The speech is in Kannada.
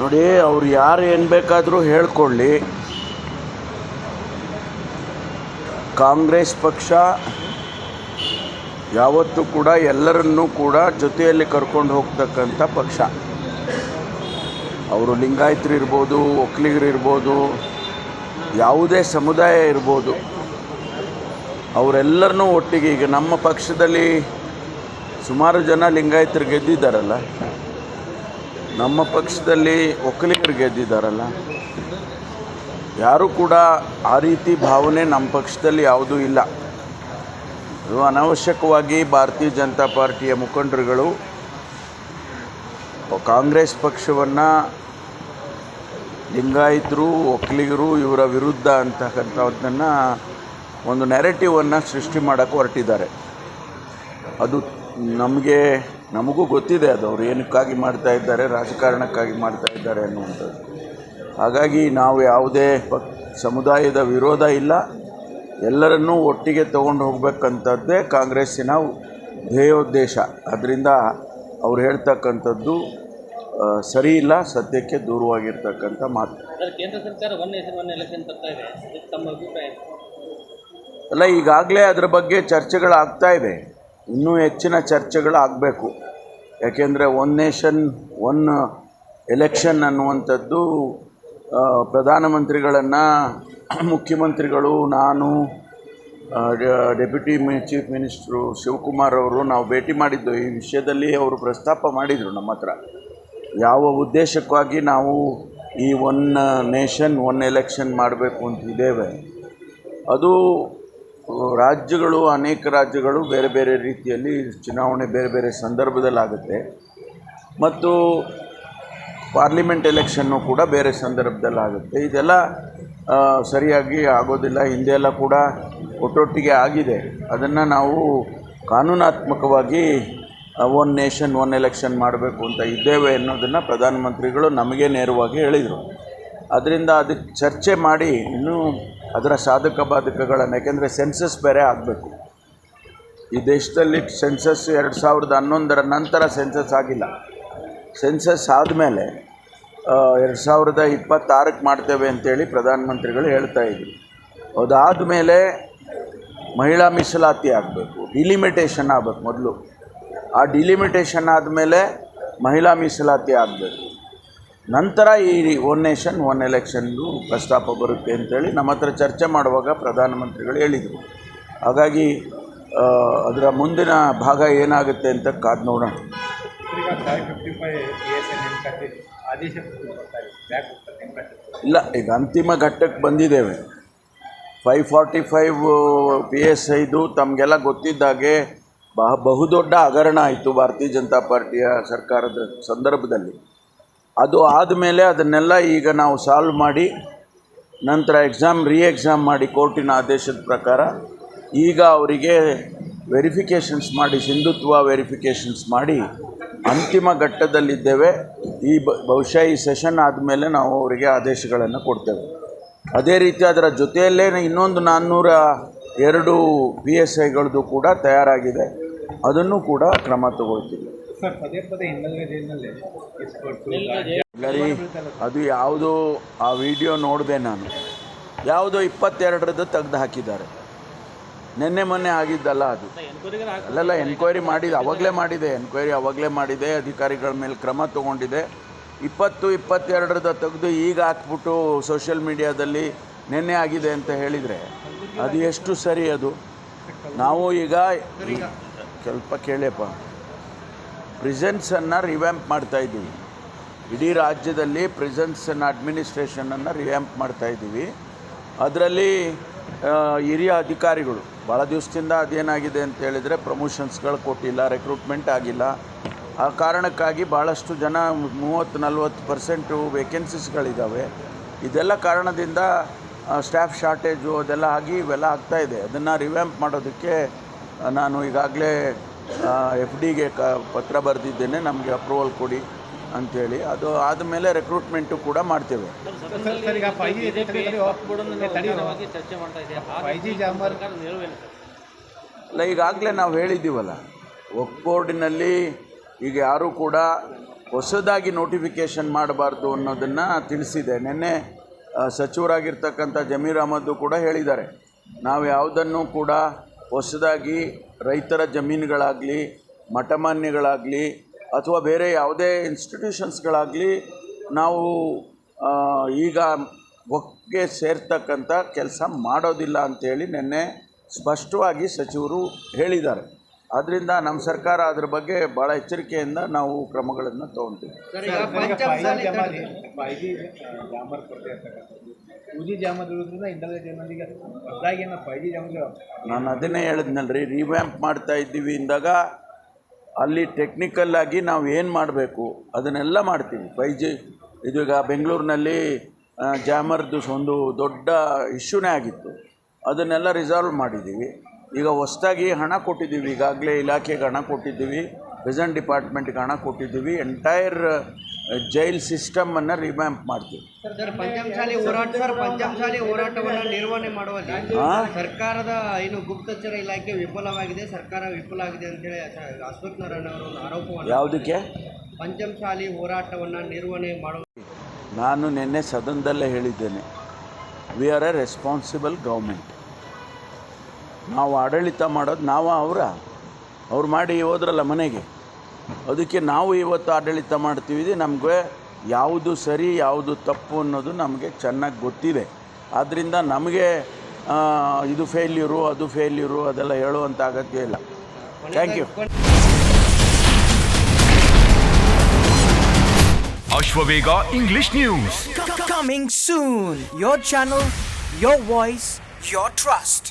ನೋಡಿ, ಅವ್ರು ಯಾರು ಏನು ಬೇಕಾದರೂ ಹೇಳ್ಕೊಳ್ಳಿ, ಕಾಂಗ್ರೆಸ್ ಪಕ್ಷ ಯಾವತ್ತೂ ಕೂಡ ಎಲ್ಲರನ್ನೂ ಕೂಡ ಜೊತೆಯಲ್ಲಿ ಕರ್ಕೊಂಡು ಹೋಗ್ತಕ್ಕಂಥ ಪಕ್ಷ. ಅವರು ಲಿಂಗಾಯತರು ಇರ್ಬೋದು, ಒಕ್ಕಲಿಗರು ಇರ್ಬೋದು, ಯಾವುದೇ ಸಮುದಾಯ ಇರ್ಬೋದು, ಅವರೆಲ್ಲರನ್ನೂ ಒಟ್ಟಿಗೆ. ಈಗ ನಮ್ಮ ಪಕ್ಷದಲ್ಲಿ ಸುಮಾರು ಜನ ಲಿಂಗಾಯತರು ಗೆದ್ದಿದ್ದಾರಲ್ಲ, ನಮ್ಮ ಪಕ್ಷದಲ್ಲಿ ಒಕ್ಕಲಿಗರು ಗೆದ್ದಿದ್ದಾರಲ್ಲ. ಯಾರೂ ಕೂಡ ಆ ರೀತಿ ಭಾವನೆ ನಮ್ಮ ಪಕ್ಷದಲ್ಲಿ ಯಾವುದೂ ಇಲ್ಲ. ಅದು ಅನಾವಶ್ಯಕವಾಗಿ ಭಾರತೀಯ ಜನತಾ ಪಾರ್ಟಿಯ ಮುಖಂಡರುಗಳು ಕಾಂಗ್ರೆಸ್ ಪಕ್ಷವನ್ನು ಲಿಂಗಾಯತರು, ಒಕ್ಕಲಿಗರು ಇವರ ವಿರುದ್ಧ ಅಂತಕ್ಕಂಥದ್ದನ್ನು ಒಂದು ನ್ಯಾರೇಟಿವನ್ನು ಸೃಷ್ಟಿ ಮಾಡೋಕ್ಕೆ ಹೊರಟಿದ್ದಾರೆ. ಅದು ನಮಗೂ ಗೊತ್ತಿದೆ, ಅದು ಅವ್ರು ಏನಕ್ಕಾಗಿ ಮಾಡ್ತಾ ಇದ್ದಾರೆ, ರಾಜಕಾರಣಕ್ಕಾಗಿ ಮಾಡ್ತಾ ಇದ್ದಾರೆ ಅನ್ನುವಂಥದ್ದು. ಹಾಗಾಗಿ ನಾವು ಯಾವುದೇ ಸಮುದಾಯದ ವಿರೋಧ ಇಲ್ಲ, ಎಲ್ಲರನ್ನೂ ಒಟ್ಟಿಗೆ ತೊಗೊಂಡು ಹೋಗಬೇಕಂಥದ್ದೇ ಕಾಂಗ್ರೆಸ್ಸಿನ ಧ್ಯೇಯೋದ್ದೇಶ. ಅದರಿಂದ ಅವ್ರು ಹೇಳ್ತಕ್ಕಂಥದ್ದು ಸರಿ ಇಲ್ಲ, ಸತ್ಯಕ್ಕೆ ದೂರವಾಗಿರ್ತಕ್ಕಂಥ ಮಾತು. ಕೇಂದ್ರ ಸರ್ಕಾರ ಒನ್ ಎಲೆಕ್ಷನ್ ತರ್ತಾ ಇದೆ, ತಮ್ಮ ಅಭಿಪ್ರಾಯ? ಅಲ್ಲ, ಈಗಾಗಲೇ ಅದರ ಬಗ್ಗೆ ಚರ್ಚೆಗಳಾಗ್ತಾ ಇದೆ, ಇನ್ನೂ ಹೆಚ್ಚಿನ ಚರ್ಚೆಗಳಾಗಬೇಕು. ಯಾಕೆಂದರೆ ಒನ್ ನೇಷನ್ ಒನ್ ಎಲೆಕ್ಷನ್ ಅನ್ನುವಂಥದ್ದು ಪ್ರಧಾನಮಂತ್ರಿಗಳನ್ನು, ಮುಖ್ಯಮಂತ್ರಿಗಳು, ನಾನು, ಡೆಪ್ಯೂಟಿ ಚೀಫ್ ಮಿನಿಸ್ಟ್ರು ಶಿವಕುಮಾರ್ ಅವರು ನಾವು ಭೇಟಿ ಮಾಡಿದ್ದು. ಈ ವಿಷಯದಲ್ಲಿ ಅವರು ಪ್ರಸ್ತಾಪ ಮಾಡಿದರು ನಮ್ಮ ಹತ್ರ, ಯಾವ ಉದ್ದೇಶಕ್ಕಾಗಿ ನಾವು ಈ ಒನ್ ನೇಷನ್ ಒನ್ ಎಲೆಕ್ಷನ್ ಮಾಡಬೇಕು ಅಂತಿದ್ದೇವೆ. ಅದು ರಾಜ್ಯಗಳು, ಅನೇಕ ರಾಜ್ಯಗಳು ಬೇರೆ ಬೇರೆ ರೀತಿಯಲ್ಲಿ ಚುನಾವಣೆ ಬೇರೆ ಬೇರೆ ಸಂದರ್ಭದಲ್ಲಾಗುತ್ತೆ, ಮತ್ತು ಪಾರ್ಲಿಮೆಂಟ್ ಎಲೆಕ್ಷನ್ನು ಕೂಡ ಬೇರೆ ಸಂದರ್ಭದಲ್ಲಾಗುತ್ತೆ. ಇದೆಲ್ಲ ಸರಿಯಾಗಿ ಆಗೋದಿಲ್ಲ. ಹಿಂದೆ ಎಲ್ಲ ಕೂಡ ಒಟ್ಟೊಟ್ಟಿಗೆ ಆಗಿದೆ. ಅದನ್ನು ನಾವು ಕಾನೂನಾತ್ಮಕವಾಗಿ ಒನ್ ನೇಷನ್ ಒನ್ ಎಲೆಕ್ಷನ್ ಮಾಡಬೇಕು ಅಂತ ಇದ್ದೇವೆ ಅನ್ನೋದನ್ನು ಪ್ರಧಾನಮಂತ್ರಿಗಳು ನಮಗೆ ನೇರವಾಗಿ ಹೇಳಿದರು. ಅದರಿಂದ ಅದಕ್ಕೆ ಚರ್ಚೆ ಮಾಡಿ ಇನ್ನೂ ಅದರ ಸಾಧಕ ಬಾಧಕಗಳನ್ನು, ಯಾಕೆಂದರೆ ಸೆನ್ಸಸ್ ಬೇರೆ ಆಗಬೇಕು. ಈ ದೇಶದಲ್ಲಿ ಸೆನ್ಸಸ್ 2011 ನಂತರ ಸೆನ್ಸಸ್ ಆಗಿಲ್ಲ. ಸೆನ್ಸಸ್ ಆದಮೇಲೆ 2026ಕ್ಕೆ ಮಾಡ್ತೇವೆ ಅಂತೇಳಿ ಪ್ರಧಾನಮಂತ್ರಿಗಳು ಹೇಳ್ತಾ ಇದ್ರು. ಅದಾದಮೇಲೆ ಮಹಿಳಾ ಮೀಸಲಾತಿ ಆಗಬೇಕು, ಡಿಲಿಮಿಟೇಷನ್ ಆಗಬೇಕು ಮೊದಲು. ಆ ಡಿಲಿಮಿಟೇಷನ್ ಆದಮೇಲೆ ಮಹಿಳಾ ಮೀಸಲಾತಿ ಆಗಬೇಕು. ನಂತರ ಈ ಒನ್ ನೇಷನ್ ಒನ್ ಎಲೆಕ್ಷನ್ದು ಪ್ರಸ್ತಾಪ ಬರುತ್ತೆ ಅಂತೇಳಿ ನಮ್ಮ ಹತ್ರ ಚರ್ಚೆ ಮಾಡುವಾಗ ಪ್ರಧಾನಮಂತ್ರಿಗಳು ಹೇಳಿದರು. ಹಾಗಾಗಿ ಅದರ ಮುಂದಿನ ಭಾಗ ಏನಾಗುತ್ತೆ ಅಂತ ಕಾದು ನೋಡೋಣ. ಇಲ್ಲ, ಈಗ ಅಂತಿಮ ಘಟ್ಟಕ್ಕೆ ಬಂದಿದ್ದೇವೆ. 545 PSIದು ತಮಗೆಲ್ಲ ಗೊತ್ತಿದ್ದಾಗೆ ಬಹುದೊಡ್ಡ ಹಗರಣ ಆಯಿತು ಭಾರತೀಯ ಜನತಾ ಪಾರ್ಟಿಯ ಸರ್ಕಾರದ ಸಂದರ್ಭದಲ್ಲಿ. ಅದು ಆದಮೇಲೆ ಅದನ್ನೆಲ್ಲ ಈಗ ನಾವು ಸಾಲ್ವ್ ಮಾಡಿ, ನಂತರ ರೀ-ಎಕ್ಸಾಮ್ ಮಾಡಿ ಕೋರ್ಟಿನ ಆದೇಶದ ಪ್ರಕಾರ ಈಗ ಅವರಿಗೆ ವೆರಿಫಿಕೇಷನ್ಸ್ ಮಾಡಿ, ಸಿಂಧುತ್ವ ವೆರಿಫಿಕೇಷನ್ಸ್ ಮಾಡಿ ಅಂತಿಮ ಘಟ್ಟದಲ್ಲಿದ್ದೇವೆ. ಬಹುಶಃ ಈ ಸೆಷನ್ ಆದಮೇಲೆ ನಾವು ಅವರಿಗೆ ಆದೇಶಗಳನ್ನು ಕೊಡ್ತೇವೆ. ಅದೇ ರೀತಿ ಅದರ ಜೊತೆಯಲ್ಲೇ ಇನ್ನೊಂದು 402 PSIಗಳದ್ದು ಕೂಡ ತಯಾರಾಗಿದೆ, ಅದನ್ನು ಕೂಡ ಕ್ರಮ ತಗೊಳ್ತೀವಿ. ಅದು ಯಾವುದೋ ಆ ವಿಡಿಯೋ ನೋಡಿದೆ ನಾನು, ಯಾವುದೋ 22ರದ್ದು ತೆಗೆದು ಹಾಕಿದ್ದಾರೆ. ನಿನ್ನೆ ಮೊನ್ನೆ ಆಗಿದ್ದಲ್ಲ ಅದು. ಅಲ್ಲೆಲ್ಲ ಎನ್ಕ್ವೈರಿ ಮಾಡಿದೆ, ಅವಾಗಲೇ ಮಾಡಿದೆ, ಅಧಿಕಾರಿಗಳ ಮೇಲೆ ಕ್ರಮ ತೊಗೊಂಡಿದೆ. 22ರದ್ದು ತೆಗೆದು ಈಗ ಹಾಕ್ಬಿಟ್ಟು ಸೋಷಿಯಲ್ ಮೀಡಿಯಾದಲ್ಲಿ ನಿನ್ನೆ ಆಗಿದೆ ಅಂತ ಹೇಳಿದರೆ ಅದು ಎಷ್ಟು ಸರಿ? ಅದು ನಾವು ಈಗ ಸ್ವಲ್ಪ ಕೇಳಪ್ಪ, ಪ್ರಿಸನ್ಸನ್ನು ರಿವ್ಯಾಂಪ್ ಮಾಡ್ತಾಯಿದ್ದೀವಿ. ಇಡೀ ರಾಜ್ಯದಲ್ಲಿ ಪ್ರಿಸನ್ಸನ್ನು ಅಡ್ಮಿನಿಸ್ಟ್ರೇಷನನ್ನು ರಿವ್ಯಾಂಪ್ ಮಾಡ್ತಾಯಿದ್ದೀವಿ. ಅದರಲ್ಲಿ ಹಿರಿಯ ಅಧಿಕಾರಿಗಳು ಭಾಳ ದಿವಸದಿಂದ ಅದೇನಾಗಿದೆ ಅಂತ ಹೇಳಿದರೆ ಪ್ರಮೋಷನ್ಸ್ಗಳು ಕೊಟ್ಟಿಲ್ಲ, ರೆಕ್ರೂಟ್ಮೆಂಟ್ ಆಗಿಲ್ಲ. ಆ ಕಾರಣಕ್ಕಾಗಿ ಭಾಳಷ್ಟು ಜನ 30-40% ವೇಕೆನ್ಸೀಸ್ಗಳಿದ್ದಾವೆ. ಇದೆಲ್ಲ ಕಾರಣದಿಂದ ಸ್ಟಾಫ್ ಶಾರ್ಟೇಜು ಅದೆಲ್ಲ ಆಗಿ ಇವೆಲ್ಲ ಆಗ್ತಾಯಿದೆ. ಅದನ್ನು ರಿವ್ಯಾಂಪ್ ಮಾಡೋದಕ್ಕೆ ನಾನು ಈಗಾಗಲೇ FDಗೆ ಪತ್ರ ಬರೆದಿದ್ದೇನೆ, ನಮಗೆ ಅಪ್ರೂವಲ್ ಕೊಡಿ ಅಂಥೇಳಿ. ಅದು ಆದಮೇಲೆ ರೆಕ್ರೂಟ್ಮೆಂಟು ಕೂಡ ಮಾಡ್ತೇವೆ. ಅಲ್ಲ, ಈಗಾಗಲೇ ನಾವು ಹೇಳಿದ್ದೀವಲ್ಲ, ವಕ್ಫ್ ಬೋರ್ಡಿನಲ್ಲಿ ಈಗ ಯಾರೂ ಕೂಡ ಹೊಸದಾಗಿ ನೋಟಿಫಿಕೇಷನ್ ಮಾಡಬಾರ್ದು ಅನ್ನೋದನ್ನು ತಿಳಿಸಿದೆ. ನಿನ್ನೆ ಸಚಿವರಾಗಿರ್ತಕ್ಕಂಥ ಜಮೀರ್ ಅಹಮದ್ದು ಕೂಡ ಹೇಳಿದ್ದಾರೆ, ನಾವು ಯಾವುದನ್ನು ಕೂಡ ಹೊಸದಾಗಿ ರೈತರ ಜಮೀನುಗಳಾಗಲಿ ಮಠಮಾನ್ಯಗಳಾಗಲಿ ಅಥವಾ ಬೇರೆ ಯಾವುದೇ ಇನ್ಸ್ಟಿಟ್ಯೂಷನ್ಸ್ಗಳಾಗಲಿ ನಾವು ಈಗ ಒಟ್ಟಿಗೆ ಸೇರ್ತಕ್ಕಂಥ ಕೆಲಸ ಮಾಡೋದಿಲ್ಲ ಅಂಥೇಳಿ ನಿನ್ನೆ ಸ್ಪಷ್ಟವಾಗಿ ಸಚಿವರು ಹೇಳಿದ್ದಾರೆ. ಆದ್ದರಿಂದ ನಮ್ಮ ಸರ್ಕಾರ ಅದ್ರ ಬಗ್ಗೆ ಭಾಳ ಎಚ್ಚರಿಕೆಯಿಂದ ನಾವು ಕ್ರಮಗಳನ್ನು ತೊಗೊಳ್ತೀವಿ. ನಾನು ಅದನ್ನೇ ಹೇಳಿದ್ನಲ್ರಿ, ರಿವ್ಯಾಂಪ್ ಮಾಡ್ತಾ ಇದ್ದೀವಿ ಇಂದಾಗ ಅಲ್ಲಿ ಟೆಕ್ನಿಕಲ್ಲಾಗಿ ನಾವು ಏನು ಮಾಡಬೇಕು ಅದನ್ನೆಲ್ಲ ಮಾಡ್ತೀವಿ. 5G ಇದೀಗ ಬೆಂಗಳೂರಿನಲ್ಲಿ ಜಾಮರ್ದು ಒಂದು ದೊಡ್ಡ ಇಶ್ಯೂನೇ ಆಗಿತ್ತು, ಅದನ್ನೆಲ್ಲ ರಿಸಾಲ್ವ್ ಮಾಡಿದ್ದೀವಿ. ಈಗ ಹೊಸದಾಗಿ ಹಣ ಕೊಟ್ಟಿದ್ದೀವಿ, ಈಗಾಗಲೇ ಇಲಾಖೆಗೆ ಹಣ ಕೊಟ್ಟಿದ್ದೀವಿ, ಪ್ರೆಸೆಂಟ್ ಡಿಪಾರ್ಟ್ಮೆಂಟ್ಗೆ ಹಣ ಕೊಟ್ಟಿದ್ದೀವಿ. ಎಂಟೈರ್ ಜೈಲ್ ಸಿಸ್ಟಮನ್ನು ರಿವ್ಯಾಂಪ್ ಮಾಡ್ತೀವಿ. ಪಂಚಮಸಾಲಿ ಹೋರಾಟವನ್ನು ನಿರ್ವಹಣೆ ಮಾಡುವಲ್ಲಿ ಸರ್ಕಾರದ ಏನು ಗುಪ್ತಚರ ಇಲಾಖೆ ವಿಫಲವಾಗಿದೆ, ಸರ್ಕಾರ ವಿಫಲ ಆಗಿದೆ ಅಂತೇಳಿ ಅಶ್ವಥ್ ನಾರಾಯಣ ಅವರು ಒಂದು ಆರೋಪವನ್ನು. ಯಾವುದಕ್ಕೆ? ಪಂಚಮಸಾಲಿ ಹೋರಾಟವನ್ನು ನಿರ್ವಹಣೆ ಮಾಡುವ. ನಾನು ನಿನ್ನೆ ಸದನದಲ್ಲೇ ಹೇಳಿದ್ದೇನೆ, we are A responsible government. ನಾವು ಆಡಳಿತ ಮಾಡೋದು ಅವ್ರು ಮಾಡಿ ಹೋದ್ರಲ್ಲ ಮನೆಗೆ, ಅದಕ್ಕೆ ನಾವು ಇವತ್ತು ಆಡಳಿತ ಮಾಡ್ತೀವಿ. ನಮಗೆ ಯಾವುದು ಸರಿ ಯಾವುದು ತಪ್ಪು ಅನ್ನೋದು ನಮಗೆ ಚೆನ್ನಾಗಿ ಗೊತ್ತಿದೆ. ಆದ್ದರಿಂದ ನಮಗೆ ಇದು ಫೇಲ್ಯೂರು ಅದು ಫೇಲ್ಯೂರು ಅದೆಲ್ಲ ಹೇಳುವಂಥ ಅಗತ್ಯ ಇಲ್ಲ. Thank you. Ashwavega English News. Coming soon. Your channel, your voice, your trust.